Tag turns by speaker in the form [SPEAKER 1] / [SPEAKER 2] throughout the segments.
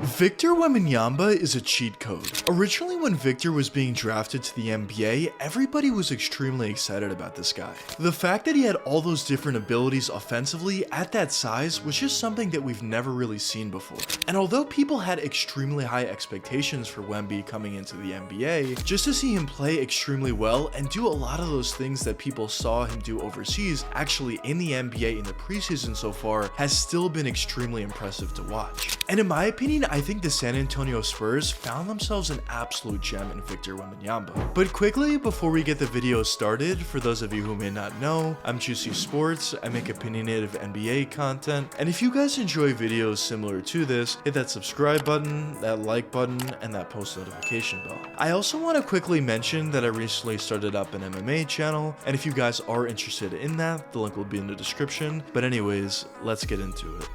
[SPEAKER 1] Victor Wembanyama is a cheat code. Originally, when Victor was being drafted to the NBA, everybody was extremely excited about this guy. The fact that he had all those different abilities offensively at that size was just something that we've never really seen before. And although people had extremely high expectations for Wemby coming into the NBA, just to see him play extremely well and do a lot of those things that people saw him do overseas actually in the NBA in the preseason so far has still been extremely impressive to watch. And in my opinion, I think the San Antonio Spurs found themselves an absolute gem in Victor Wembanyama. But quickly, before we get the video started, for those of you who may not know, I'm Juicy Sports. I make opinionated NBA content, and if you guys enjoy videos similar to this, hit that subscribe button, that like button, and that post notification bell. I also want to quickly mention that I recently started up an MMA channel, and if you guys are interested in that, the link will be in the description. But anyways, let's get into it.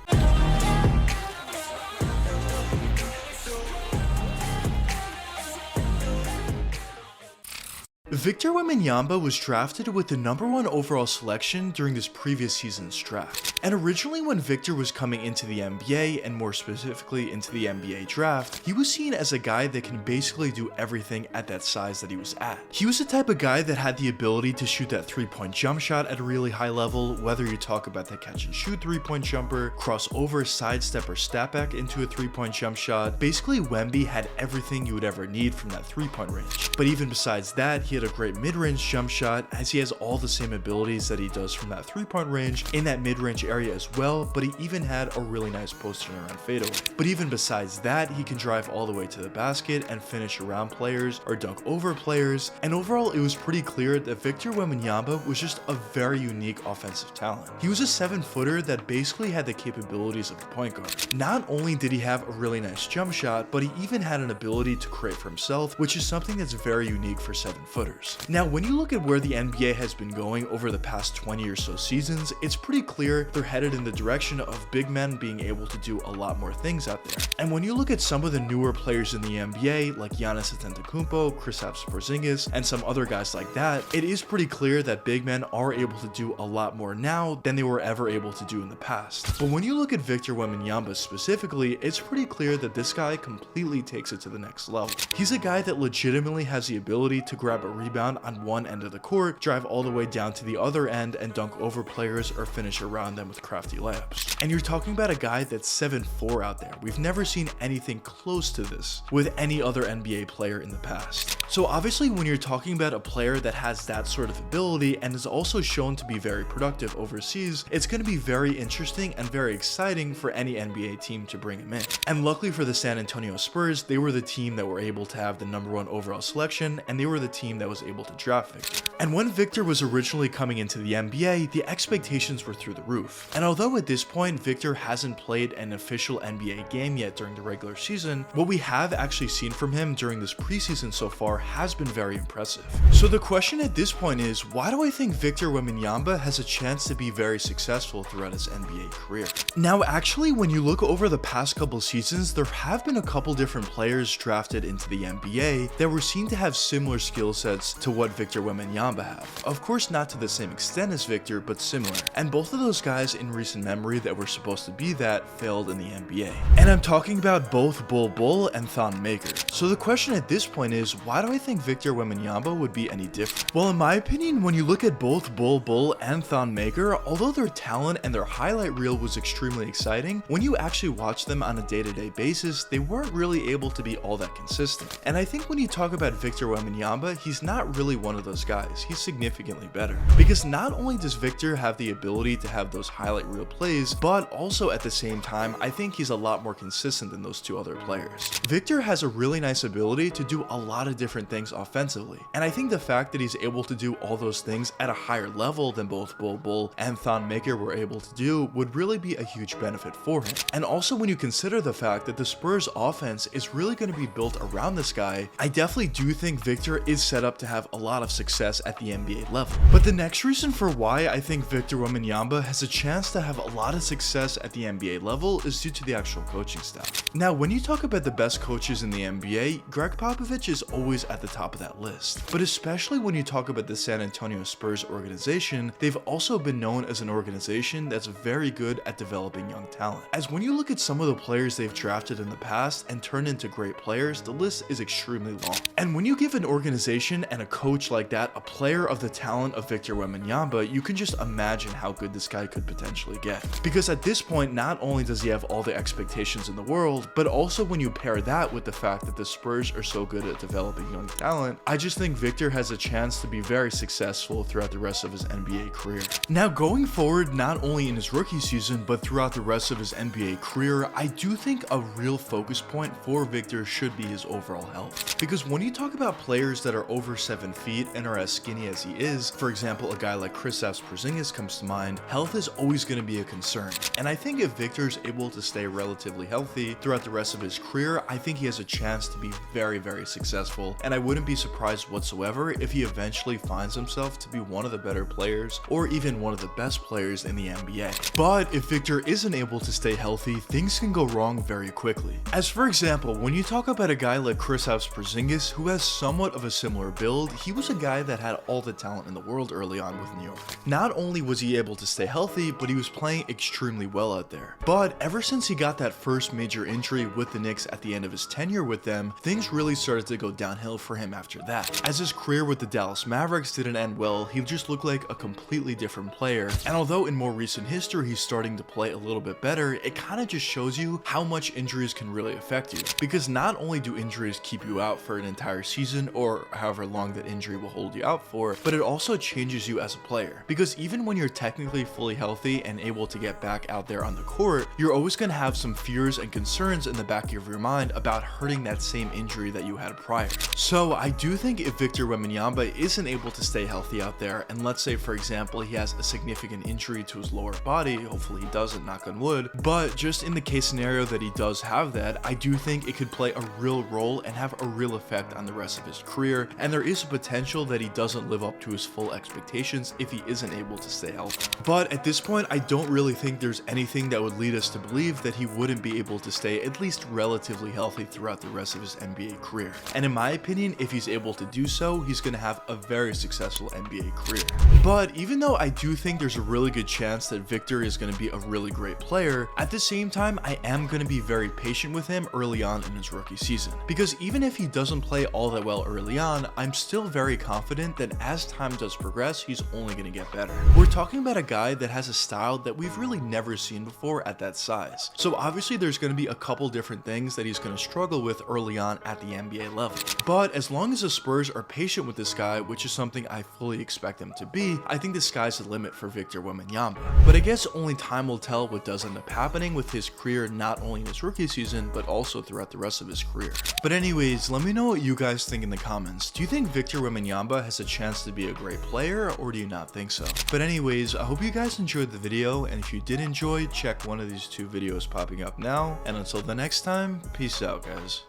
[SPEAKER 1] Victor Wembanyama was drafted with the #1 overall selection during this previous season's draft. And originally when Victor was coming into the NBA, and more specifically into the NBA draft, he was seen as a guy that can basically do everything at that size that he was at. He was the type of guy that had the ability to shoot that three-point jump shot at a really high level, whether you talk about the catch and shoot three-point jumper, crossover, sidestep, or step back into a three-point jump shot. Basically, Wemby had everything you would ever need from that three-point range. But even besides that, he had a great mid-range jump shot, as he has all the same abilities that he does from that three-point range in that mid-range area as well, but he even had a really nice post turnaround fadeaway. But even besides that, he can drive all the way to the basket and finish around players or dunk over players, and overall it was pretty clear that Victor Wembanyama was just a very unique offensive talent. He was a 7-footer that basically had the capabilities of a point guard. Not only did he have a really nice jump shot, but he even had an ability to create for himself, which is something that's very unique for 7-footers. Now, when you look at where the NBA has been going over the past 20 or so seasons, it's pretty clear they're headed in the direction of big men being able to do a lot more things out there. And when you look at some of the newer players in the NBA, like Giannis Antetokounmpo, Kristaps Porzingis, and some other guys like that, it is pretty clear that big men are able to do a lot more now than they were ever able to do in the past. But when you look at Victor Wembanyama specifically, it's pretty clear that this guy completely takes it to the next level. He's a guy that legitimately has the ability to grab a rebound on one end of the court, drive all the way down to the other end, and dunk over players or finish around them with crafty layups. And you're talking about a guy that's 7'4" out there. We've never seen anything close to this with any other NBA player in the past. So obviously when you're talking about a player that has that sort of ability and is also shown to be very productive overseas, it's going to be very interesting and very exciting for any NBA team to bring him in. And luckily for the San Antonio Spurs, they were the team that were able to have the #1 overall selection, and they were the team that was able to draft Victor. And when Victor was originally coming into the NBA, the expectations were through the roof. And although at this point Victor hasn't played an official NBA game yet during the regular season, what we have actually seen from him during this preseason so far has been very impressive. So the question at this point is, why do I think Victor Wembanyama has a chance to be very successful throughout his NBA career? Now actually, when you look over the past couple seasons, there have been a couple different players drafted into the NBA that were seen to have similar skill sets to what Victor Wembanyama have. Of course not to the same extent as Victor, but similar. And both of those guys in recent memory that were supposed to be that failed in the NBA. And I'm talking about both Bull and Thon Maker. So the question at this point is, why do I think Victor Wembanyama would be any different? Well, in my opinion, when you look at both Bull and Thon Maker, although their talent and their highlight reel was extremely exciting, when you actually watch them on a day-to-day basis, they weren't really able to be all that consistent. And I think when you talk about Victor Wembanyama, he's not really one of those guys. He's significantly better. Because not only does Victor have the ability to have those highlight reel plays, but also at the same time, I think he's a lot more consistent than those two other players. Victor has a really nice ability to do a lot of different things offensively. And I think the fact that he's able to do all those things at a higher level than both Bull and Thon Maker were able to do would really be a huge benefit for him. And also when you consider the fact that the Spurs offense is really going to be built around this guy, I definitely do think Victor is set up to have a lot of success at the NBA level. But the next reason for why I think Victor Wembanyama has a chance to have a lot of success at the NBA level is due to the actual coaching staff. Now, when you talk about the best coaches in the NBA, Greg Popovich is always at the top of that list. But especially when you talk about the San Antonio Spurs organization, they've also been known as an organization that's very good at developing young talent. As when you look at some of the players they've drafted in the past and turned into great players, the list is extremely long. And when you give an organization and a coach like that a player of the talent of Victor Wembanyama, you can just imagine how good this guy could potentially get. Because at this point, not only does he have all the expectations in the world, but also when you pair that with the fact that the Spurs are so good at developing young talent, I just think Victor has a chance to be very successful throughout the rest of his NBA career. Now going forward, not only in his rookie season, but throughout the rest of his NBA career, I do think a real focus point for Victor should be his overall health. Because when you talk about players that are over 7 feet and are as skinny as he is, for example, a guy like Kristaps Porzingis comes to mind, health is always going to be a concern. And I think if Victor is able to stay relatively healthy throughout the rest of his career, I think he has a chance to be very, very successful. And I wouldn't be surprised whatsoever if he eventually finds himself to be one of the better players or even one of the best players in the NBA. But if Victor isn't able to stay healthy, things can go wrong very quickly. As for example, when you talk about a guy like Kristaps Porzingis, who has somewhat of a similar build, he was a guy that had all the talent in the world early on with New York. Not only was he able to stay healthy, but he was playing extremely well out there. But ever since he got that first major injury with the Knicks at the end of his tenure with them, things really started to go downhill for him after that. As his career with the Dallas Mavericks didn't end well, he just looked like a completely different player. And although in more recent history he's starting to play a little bit better, it kind of just shows you how much injuries can really affect you. Because not only do injuries keep you out for an entire season or however long that injury will hold you out for, but it also changes you as a player. Because even when you're technically fully healthy and able to get back out there on the court, you're always going to have some fears and concerns in the back of your mind about hurting that same injury that you had prior. So I do think if Victor Wembanyama isn't able to stay healthy out there, and let's say for example he has a significant injury to his lower body, hopefully he doesn't, knock on wood, but just in the case scenario that he does have that, I do think it could play a real role and have a real effect on the rest of his career, and there is a potential that he doesn't live up to his full expectations if he isn't able to stay healthy. But at this point, I don't really think there's anything that would lead us to believe that he wouldn't be able to stay at least relatively healthy throughout the rest of his NBA career. And in my opinion, if he's able to do so, he's going to have a very successful NBA career. But even though I do think there's a really good chance that Victor is going to be a really great player, at the same time, I am going to be very patient with him early on in his rookie season. Because even if he doesn't play all that well early on, I'm still very confident that as time does progress, he's only going to get better. We're talking about a guy that has a style that we've really never seen before at that size. So obviously there's going to be a couple different things that he's going to struggle with early on at the NBA level. But as long as the Spurs are patient with this guy, which is something I fully expect them to be, I think the sky's the limit for Victor Wembanyama. But I guess only time will tell what does end up happening with his career, not only in his rookie season, but also throughout the rest of his career. But anyways, let me know what you guys think in the comments. Do you think Victor Wembanyama has a chance to be a great player, or do you not think so? But anyways, I hope you guys enjoyed the video, and if you did enjoy, check one of these two videos popping up now, and until the next time, peace out guys.